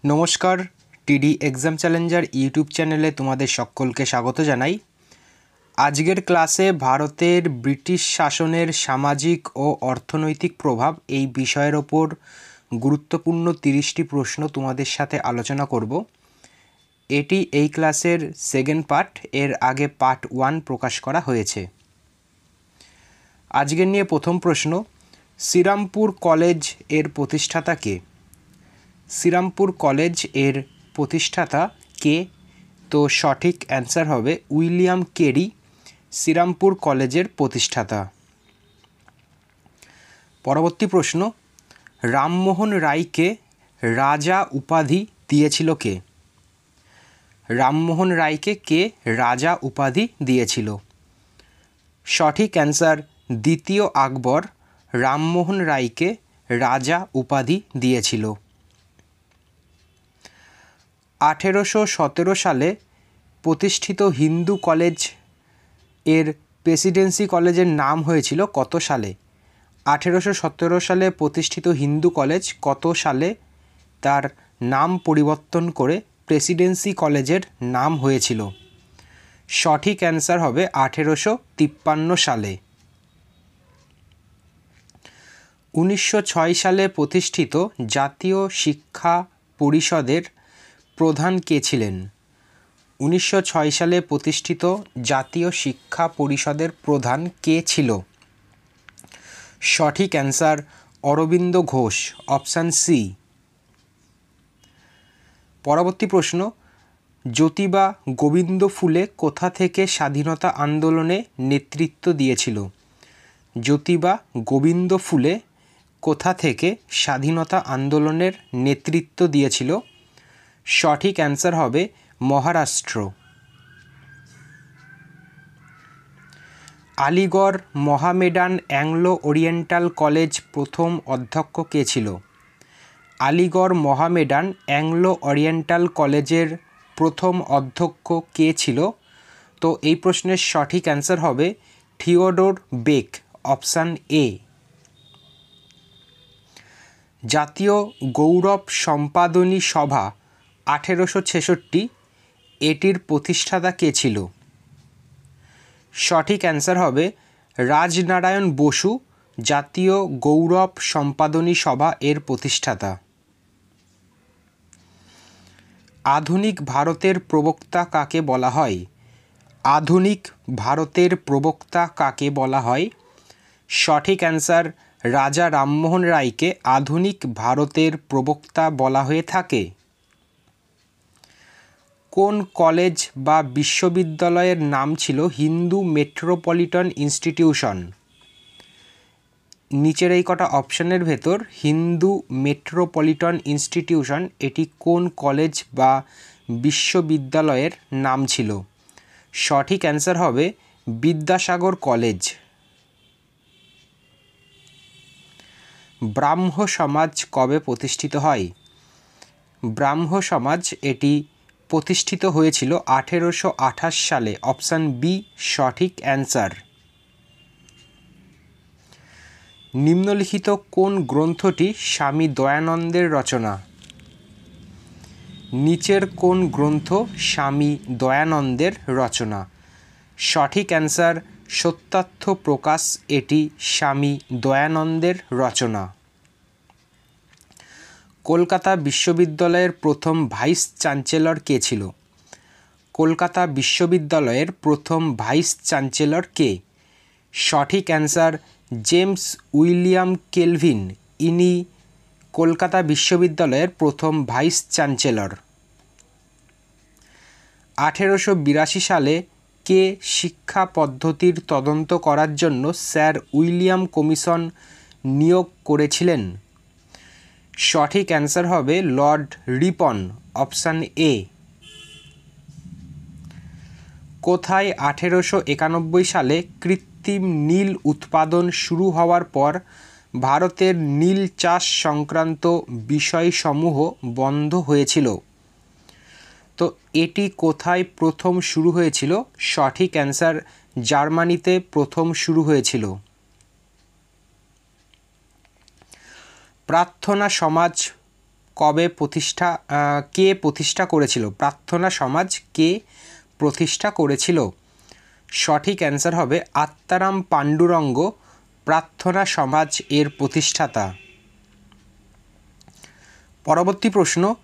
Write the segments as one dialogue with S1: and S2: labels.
S1: নমস্কার, টিডি exam Challenger YouTube চ্যানেলে তোমাদের সকলকে স্বাগত জানাই। আজকের ক্লাসে ভারতের ব্রিটিশ শাসনের সামাজিক ও অর্থনৈতিক প্রভাব এই বিষয়ের ওপর গুরুত্বপূর্ণ 30টি প্রশ্ন তোমাদের সাথে আলোচনা করব। এটি এই ক্লাসের সেকেন্ড পার্ট, এর আগে পার্ট 1 প্রকাশ করা হয়েছে। আজকের নিয়ে প্রথম প্রশ্ন, শ্রীরামপুর কলেজ এর প্রতিষ্ঠাতা কে? শ্রীরামপুর কলেজ এর প্রতিষ্ঠাতা কে? তো সঠিক অ্যান্সার হবে উইলিয়াম কেরি, শ্রীরামপুর কলেজের প্রতিষ্ঠাতা। পরবর্তী প্রশ্ন, রামমোহন রায়কে রাজা উপাধি দিয়েছিল কে? রামমোহন রায়কে কে রাজা উপাধি দিয়েছিল? সঠিক অ্যান্সার দ্বিতীয় আকবর রামমোহন রায়কে রাজা উপাধি দিয়েছিল। 1817 সালে প্রতিষ্ঠিত হিন্দু কলেজ এর প্রেসিডেন্সি কলেজের নাম হয়েছিল কত সালে? 1817 সালে প্রতিষ্ঠিত হিন্দু কলেজ কত সালে তার নাম পরিবর্তন করে প্রেসিডেন্সি কলেজের নাম হয়েছিল? সঠিক অ্যান্সার হবে 1853 সালে। 1906 সালে প্রতিষ্ঠিত জাতীয় শিক্ষা পরিষদের প্রধান কে ছিলেন? 1906 সালে প্রতিষ্ঠিত জাতীয় শিক্ষা পরিষদের প্রধান কে ছিল? সঠিক answer Aurobindo Ghosh, option C. পরবর্তী প্রশ্ন, জ্যোতিবা গোবিন্দ ফুলে কোথা থেকে স্বাধীনতা আন্দোলনে নেতৃত্ব দিয়েছিল? জ্যোতিবা গোবিন্দ ফুলে কোথা থেকে স্বাধীনতা আন্দোলনের নেতৃত্ব দিয়েছিল? সঠিক অ্যান্সার হবে Maharashtra. Aligarh Mohammedan Anglo oriental college প্রথম অধ্যক্ষ কে ছিল? আলিগড় মোহামেডান অ্যাংলো ওরিয়েন্টাল কলেজের প্রথম অধ্যক্ষ কে ছিল? তো এই প্রশ্নের সঠিক অ্যান্সার হবে থিওডোর বেক, অপশান এ। জাতীয় গৌরব সম্পাদনী সভা 1866, এটির প্রতিষ্ঠাতা কে ছিল? সঠিক অ্যান্সার হবে রাজনারায়ণ বসু, জাতীয় গৌরব সম্পাদনী সভা এর প্রতিষ্ঠাতা। আধুনিক ভারতের প্রবক্তা কাকে বলা হয়? আধুনিক ভারতের প্রবক্তা কাকে বলা হয়? সঠিক অ্যান্সার রাজা রামমোহন রায়কে আধুনিক ভারতের প্রবক্তা বলা হয়ে থাকে। কোন কলেজ বা বিশ্ববিদ্যালয়ের নাম ছিল হিন্দু মেট্রোপলিটন ইনস্টিটিউশন? নিচের এই কটা অপশনের ভেতর হিন্দু মেট্রোপলিটন ইনস্টিটিউশন এটি কোন কলেজ বা বিশ্ববিদ্যালয়ের নাম ছিল? সঠিক অ্যান্সার হবে বিদ্যাসাগর কলেজ। ব্রাহ্ম সমাজ কবে প্রতিষ্ঠিত হয়? ব্রাহ্ম সমাজ এটি প্রতিষ্ঠিত হয়েছিল 1828 সালে, অপশান বি সঠিক অ্যান্সার। নিম্নলিখিত কোন গ্রন্থটি স্বামী দয়ানন্দের রচনা? নিচের কোন গ্রন্থ স্বামী দয়ানন্দের রচনা? সঠিক অ্যান্সার সত্যার্থ প্রকাশ, এটি স্বামী দয়ানন্দের রচনা। কলকাতা বিশ্ববিদ্যালয়ের প্রথম ভাইস চ্যান্সেলর কে ছিল? কলকাতা বিশ্ববিদ্যালয়ের প্রথম ভাইস চ্যান্সেলর কে? সঠিক অ্যান্সার জেমস উইলিয়াম কেলভিন, ইনি কলকাতা বিশ্ববিদ্যালয়ের প্রথম ভাইস চ্যান্সেলর। 1882 সালে কে শিক্ষা পদ্ধতির তদন্ত করার জন্য স্যার উইলিয়াম কমিশন নিয়োগ করেছিলেন? সঠিক অ্যান্সার হবে লর্ড রিপন, অপশান এ। কোথায় 1891 সালে কৃত্রিম নীল উৎপাদন শুরু হওয়ার পর ভারতের নীল চাষ সংক্রান্ত বিষয়সমূহ বন্ধ হয়েছিল? তো এটি কোথায় প্রথম শুরু হয়েছিল? সঠিক অ্যান্সার জার্মানিতে প্রথম শুরু হয়েছিল। প্রার্থনা সমাজ কে প্রতিষ্ঠা করেছিল? প্রার্থনা সমাজ কে প্রতিষ্ঠা করেছিল? সঠিক অ্যান্সার হবে আত্মারাম পাণ্ডুরঙ্গ প্রার্থনা সমাজ এর প্রতিষ্ঠাতা। পরবর্তী প্রশ্ন,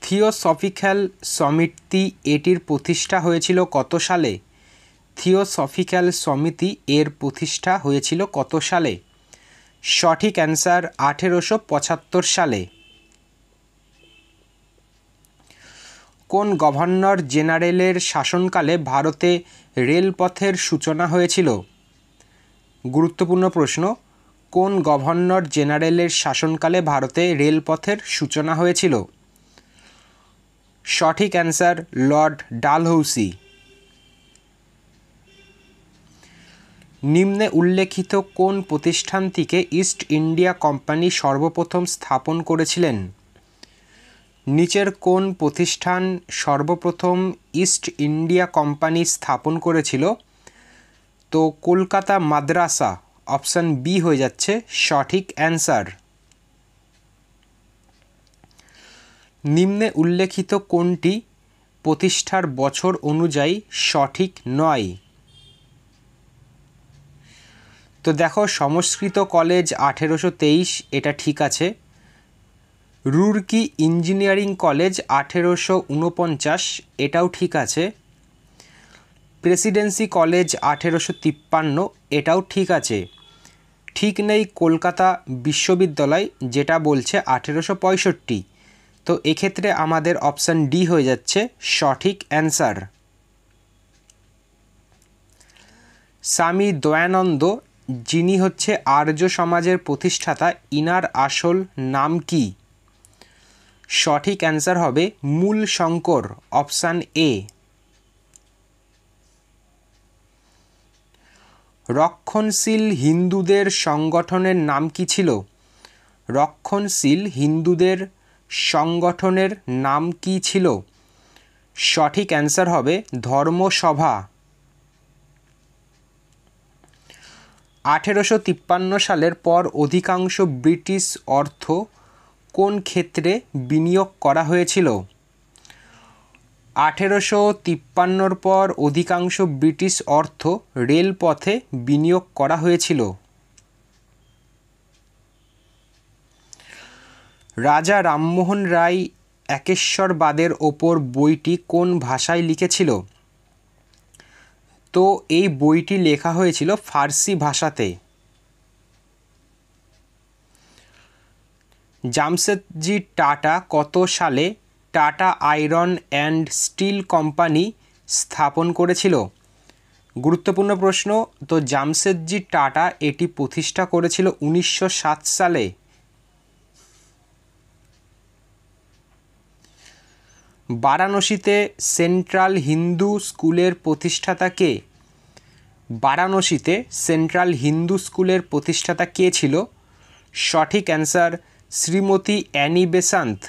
S1: থিওসফিক্যাল সমিতি এটির প্রতিষ্ঠা হয়েছিল কত সালে? থিওসফিক্যাল সমিতি এর প্রতিষ্ঠা হয়েছিল কত সালে? সঠিক অ্যান্সার 1875 সালে। কোন গভর্নর জেনারেলের শাসনকালে ভারতে রেলপথের সূচনা হয়েছিল? গুরুত্বপূর্ণ প্রশ্ন, কোন গভর্নর জেনারেলের শাসনকালে ভারতে রেলপথের সূচনা হয়েছিল? সঠিক অ্যান্সার লর্ড ডালহৌসি। নিম্নে উল্লেখিত কোন প্রতিষ্ঠানটিকে ইস্ট ইন্ডিয়া কোম্পানি সর্বপ্রথম স্থাপন করেছিলেন? নিচের কোন প্রতিষ্ঠান সর্বপ্রথম ইস্ট ইন্ডিয়া কোম্পানি স্থাপন করেছিল? তো কলকাতা মাদ্রাসা, অপশান বি হয়ে যাচ্ছে সঠিক অ্যান্সার। নিম্নে উল্লেখিত কোনটি প্রতিষ্ঠার বছর অনুযায়ী সঠিক নয়? তো দেখো, সংস্কৃত কলেজ 1823, এটা ঠিক আছে। রুরকি ইঞ্জিনিয়ারিং কলেজ 1849, এটাও ঠিক আছে। প্রেসিডেন্সি কলেজ 1853, এটাও ঠিক আছে। ঠিক নেই কলকাতা বিশ্ববিদ্যালয়, যেটা বলছে 1865। তো এক্ষেত্রে আমাদের অপশান ডি হয়ে যাচ্ছে সঠিক অ্যান্সার। স্বামী দয়ানন্দ, যিনি হচ্ছে আর্য সমাজের প্রতিষ্ঠাতা, ইনার আসল নাম কি? সঠিক অ্যান্সার হবে মূল শঙ্কর, অপশান এ। রক্ষণশীল হিন্দুদের সংগঠনের নাম কি ছিল? রক্ষণশীল হিন্দুদের সংগঠনের নাম কি ছিল? সঠিক অ্যান্সার হবে ধর্মসভা। 1853 সালের পর অধিকাংশ ব্রিটিশ অর্থ কোন ক্ষেত্রে বিনিয়োগ করা হয়েছিল? 1853 পর অধিকাংশ ব্রিটিশ অর্থ রেলপথে বিনিয়োগ করা হয়েছিল। রাজা রামমোহন রায় একেশ্বরবাদের ওপর বইটি কোন ভাষায় লিখেছিল? তো এই বইটি লেখা হয়েছিল ফার্সি ভাষাতে। জামশেদজি টাটা কত সালে tata iron and steel company স্থাপন করেছিল? গুরুত্বপূর্ণ প্রশ্ন। তো জামশেদজি টাটা এটি প্রতিষ্ঠা করেছিল 1907 সালে। বারাণসীতে সেন্ট্রাল হিন্দু স্কুলের প্রতিষ্ঠাতা কে? বারাণসীতে সেন্ট্রাল হিন্দু স্কুলের প্রতিষ্ঠাতা কে ছিল? সঠিক অ্যান্সার শ্রীমতী অ্যানি বেসান্ত।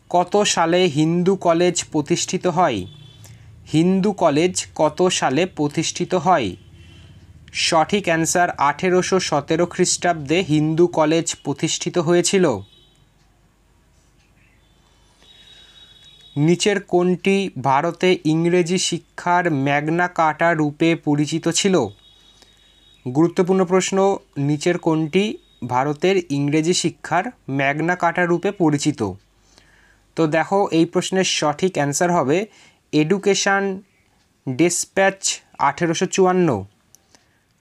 S1: কত সালে হিন্দু কলেজ প্রতিষ্ঠিত হয়? হিন্দু কলেজ কত সালে প্রতিষ্ঠিত হয়? সঠিক অ্যান্সার 1817 খ্রিস্টাব্দে হিন্দু কলেজ প্রতিষ্ঠিত হয়েছিল। নিচের কোনটি ভারতে ইংরেজি শিক্ষার ম্যাগনা কার্টা রূপে পরিচিত ছিল? গুরুত্বপূর্ণ প্রশ্ন। নিচের কোনটি ভারতের ইংরেজি শিক্ষার ম্যাগনা কার্টা রূপে পরিচিত? তো দেখো, এই প্রশ্নের সঠিক অ্যান্সার হবে এডুকেশন ডিসপ্যাচ 1854,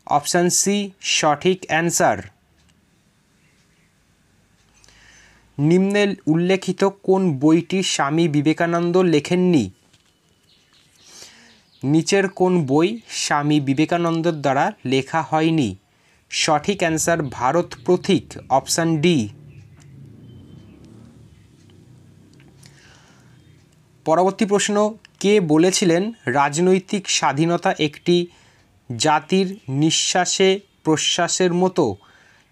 S1: অপশান সি সঠিক অ্যান্সার। নিম্নে উল্লেখিত কোন বইটি স্বামী বিবেকানন্দ লেখেননি? নিচের কোন বই স্বামী বিবেকানন্দের দ্বারা লেখা হয়নি? সঠিক অ্যান্সার ভারত প্রতীক, অপশান ডি। পরবর্তী প্রশ্ন, কে বলেছিলেন রাজনৈতিক স্বাধীনতা একটি জাতির নিঃশ্বাসে প্রশ্বাসের মতো?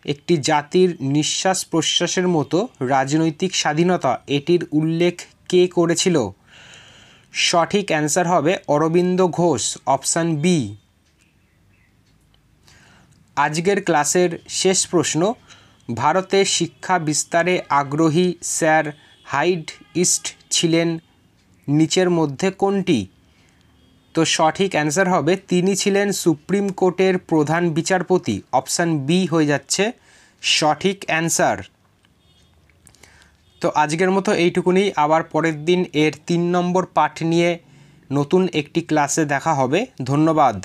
S1: একটি জাতির নিঃশ্বাস প্রশ্বাসের মতো রাজনৈতিক স্বাধীনতা, এটির উল্লেখ কে করেছিল? সঠিক অ্যান্সার হবে অরবিন্দ ঘোষ, অপশান বি। আজকের ক্লাসের শেষ প্রশ্ন, ভারতে শিক্ষা বিস্তারে আগ্রহী স্যার হাইড ইস্ট ছিলেন নিচের মধ্যে কোনটি? তো সঠিক অ্যান্সার হবে তিনি ছিলেন সুপ্রিম কোর্টের প্রধান বিচারপতি। অপশান বি হয়ে যাচ্ছে সঠিক অ্যান্সার। তো আজকের মতো এইটুকুনি। আবার পরের দিন এর 3 নম্বর পার্ট নিয়ে নতুন একটি ক্লাসে দেখা হবে। ধন্যবাদ।